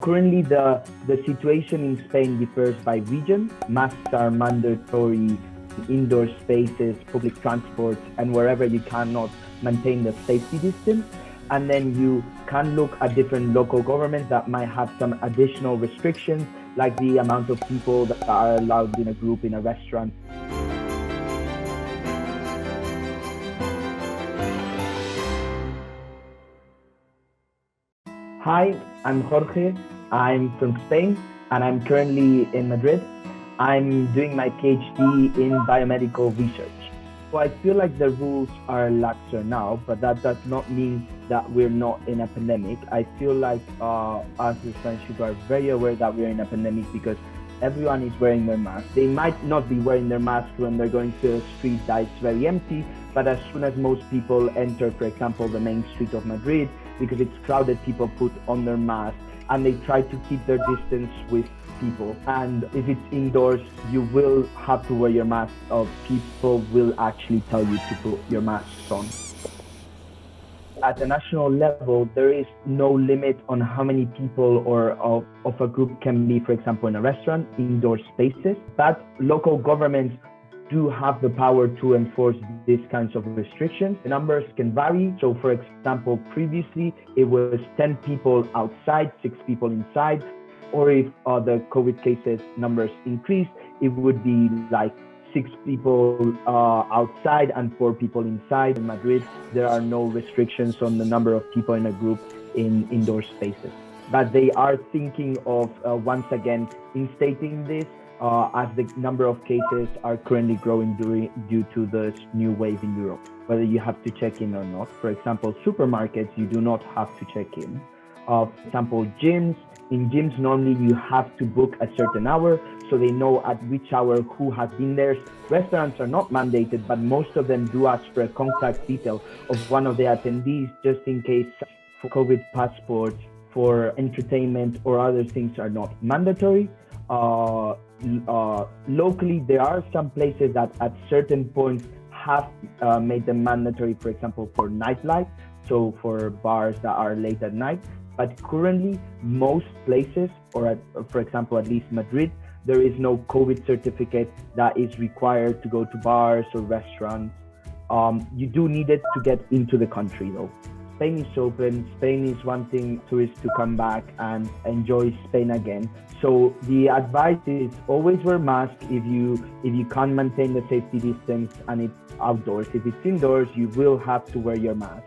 Currently, the situation in Spain differs by region. Masks are mandatory in indoor spaces, public transport, and wherever you cannot maintain the safety distance. And then you can look at different local governments that might have some additional restrictions, like the amount of people that are allowed in a group in a restaurant. Hi, I'm Jorge. I'm from Spain and I'm currently in Madrid. I'm doing my PhD in biomedical research. So I feel like the rules are laxer now, but that does not mean that we're not in a pandemic. I feel like us as Spanish people are very aware that we're in a pandemic because everyone is wearing their mask. They might not be wearing their mask when they're going to a street that is very empty, but as soon as most people enter, for example, the main street of Madrid, because it's crowded, people put on their mask and they try to keep their distance with people. And if it's indoors, you will have to wear your mask, or people will actually tell you to put your masks on. At the national level, there is no limit on how many people or of a group can be, for example, in a restaurant, indoor spaces, but local governments do have the power to enforce these kinds of restrictions. The numbers can vary. So for example, previously it was 10 people outside, 6 people inside, or if the COVID cases numbers increase, it would be like 6 people outside and 4 people inside. In Madrid, there are no restrictions on the number of people in a group in indoor spaces. But they are thinking of once again instating this as the number of cases are currently growing due to this new wave in Europe, whether you have to check in or not. For example, supermarkets, you do not have to check in. For example, gyms, in gyms, normally you have to book a certain hour, so they know at which hour who has been there. Restaurants are not mandated, but most of them do ask for a contact detail of one of the attendees, just in case for COVID passports, for entertainment or other things are not mandatory. Locally, there are some places that at certain points have made them mandatory, for example, for nightlife, so for bars that are late at night. But currently, most places, or for example, at least Madrid, there is no COVID certificate that is required to go to bars or restaurants. You do need it to get into the country though. Spain is open. Spain is wanting tourists to come back and enjoy Spain again. So the advice is always wear mask if you can't maintain the safety distance and it's outdoors. If it's indoors, you will have to wear your mask.